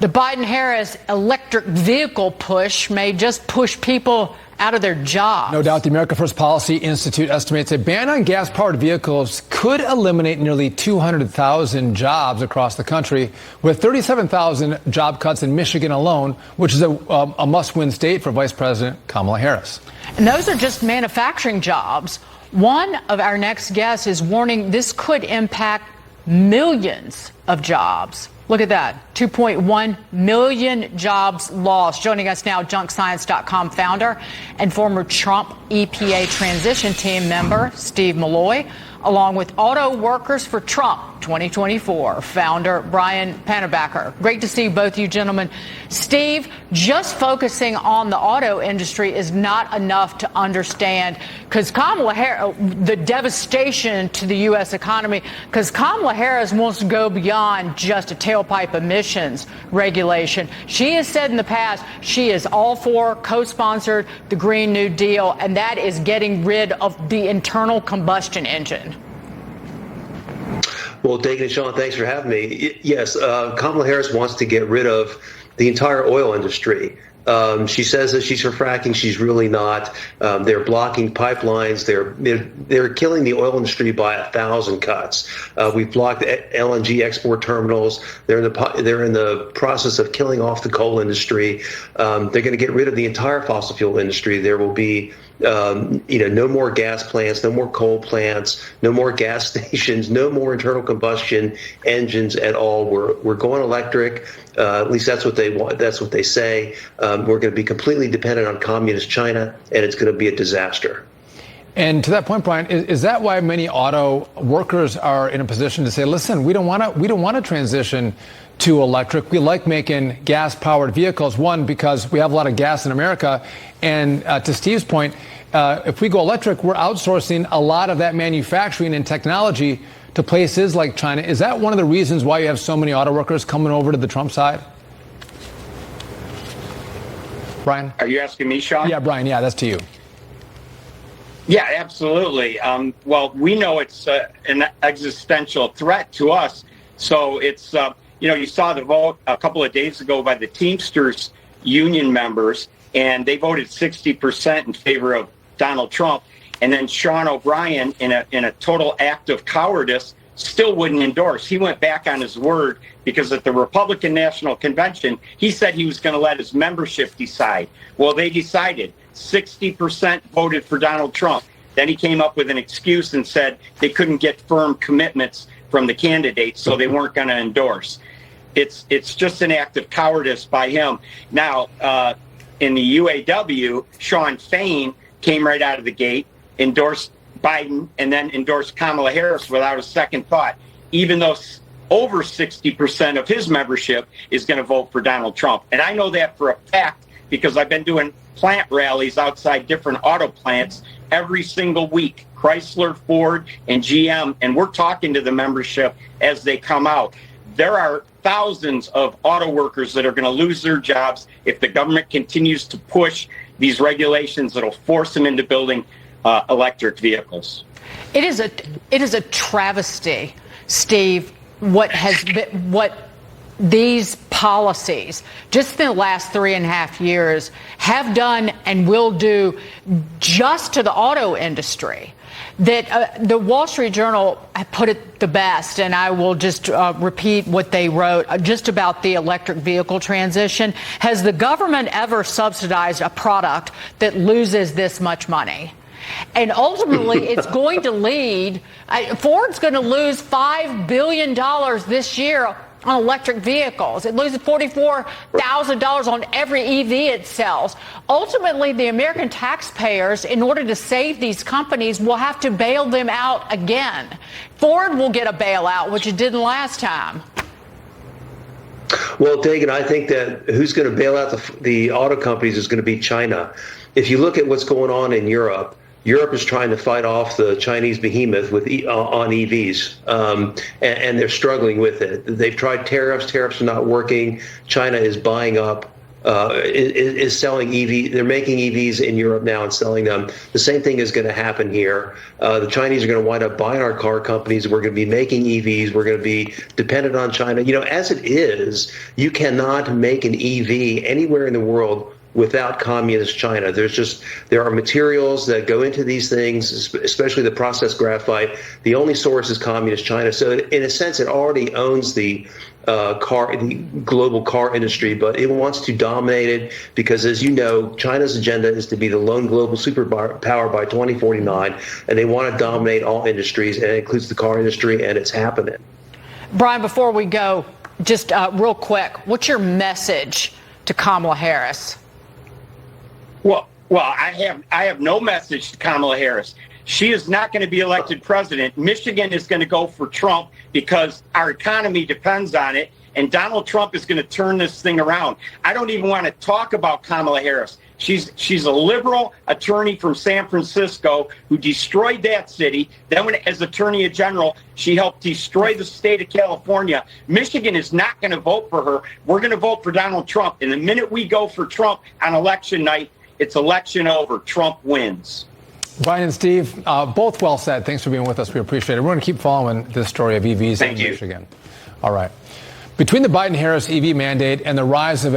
The Biden-Harris electric vehicle push may just push people out of their jobs. No doubt. The America First Policy Institute estimates a ban on gas-powered vehicles could eliminate nearly 200,000 jobs across the country, with 37,000 job cuts in Michigan alone, which is a must-win state for Vice President Kamala Harris. And those are just manufacturing jobs. One of our next guests is warning this could impact millions of jobs. Look at that, 2.1 million jobs lost. Joining us now, junkscience.com founder and former Trump EPA transition team member, Steve Milloy, along with Auto Workers for Trump 2024 founder Brian Pannebacker. Great to see both you gentlemen. Steve, just focusing on the auto industry is not enough to understand because Kamala Harris, the devastation to the U.S. economy, because Kamala Harris wants to go beyond just a tailpipe emissions regulation. She has said in the past she is all for, co-sponsored the Green New Deal, and that is getting rid of the internal combustion engine. Well, Dagen and Sean, thanks for having me. Yes, Kamala Harris wants to get rid of the entire oil industry. She says that she's for fracking. She's really not. They're blocking pipelines. They're killing the oil industry by 1,000 cuts. We've blocked LNG export terminals. They're in the process of killing off the coal industry. They're going to get rid of the entire fossil fuel industry. There will be no more gas plants, no more coal plants, no more gas stations, no more internal combustion engines at all. We're going electric. At least that's what they want. That's what they say. We're going to be completely dependent on communist China, and it's going to be a disaster. And to that point, Brian, is that why many auto workers are in a position to say, listen, we don't want to transition to electric. We like making gas-powered vehicles, one, because we have a lot of gas in America. And to Steve's point, if we go electric, we're outsourcing a lot of that manufacturing and technology to places like China. Is that one of the reasons why you have so many auto workers coming over to the Trump side? Brian? Are you asking me, Sean? Yeah, Brian. Yeah, that's to you. Yeah, absolutely. Well, we know it's an existential threat to us. So it's, you saw the vote a couple of days ago by the Teamsters union members, and they voted 60% in favor of Donald Trump. And then Sean O'Brien, in a total act of cowardice, still wouldn't endorse. He went back on his word because at the Republican National Convention, he said he was going to let his membership decide. Well, they decided. 60% voted for Donald Trump. Then he came up with an excuse and said they couldn't get firm commitments from the candidates, so they weren't going to endorse. It's just an act of cowardice by him. Now, in the UAW, Sean Fain came right out of the gate, endorsed Biden, and then endorsed Kamala Harris without a second thought, even though over 60% of his membership is going to vote for Donald Trump. And I know that for a fact because I've been doing plant rallies outside different auto plants every single week, Chrysler, Ford, and GM, and we're talking to the membership as they come out. There are thousands of auto workers that are going to lose their jobs if the government continues to push these regulations that'll force them into building electric vehicles. It is a travesty, Steve, what these policies, just in the last 3.5 years, have done and will do just to the auto industry. That the Wall Street Journal put it the best, and I will just repeat what they wrote just about the electric vehicle transition. Has the government ever subsidized a product that loses this much money? And ultimately, it's going to lead, Ford's going to lose $5 billion this year on electric vehicles. It loses $44,000 on every EV it sells. Ultimately, the American taxpayers, in order to save these companies, will have to bail them out again. Ford will get a bailout, which it didn't last time. Well, Dagen, I think that who's going to bail out the auto companies is going to be China. If you look at what's going on in Europe, Europe is trying to fight off the Chinese behemoth with on EVs, and they're struggling with it. They've tried tariffs. Tariffs are not working. China is buying up is selling EV. They're making EVs in Europe now and selling them. The same thing is going to happen here. The Chinese are going to wind up buying our car companies. We're going to be making EVs. We're going to be dependent on China. As it is, you cannot make an EV anywhere in the world without communist China. There are materials that go into these things, especially the processed graphite. The only source is communist China. So in a sense, it already owns the global car industry, but it wants to dominate it because, as you know, China's agenda is to be the lone global superpower by 2049, and they want to dominate all industries, and it includes the car industry, and it's happening. Brian, before we go, just real quick, what's your message to Kamala Harris? Well, I have no message to Kamala Harris. She is not going to be elected president. Michigan is going to go for Trump because our economy depends on it, and Donald Trump is going to turn this thing around. I don't even want to talk about Kamala Harris. She's a liberal attorney from San Francisco who destroyed that city. Then as Attorney General, she helped destroy the state of California. Michigan is not going to vote for her. We're going to vote for Donald Trump. And the minute we go for Trump on election night, it's election over. Trump wins. Brian and Steve, both well said. Thanks for being with us. We appreciate it. We're going to keep following this story of EVs in Michigan. All right. Between the Biden-Harris EV mandate and the rise of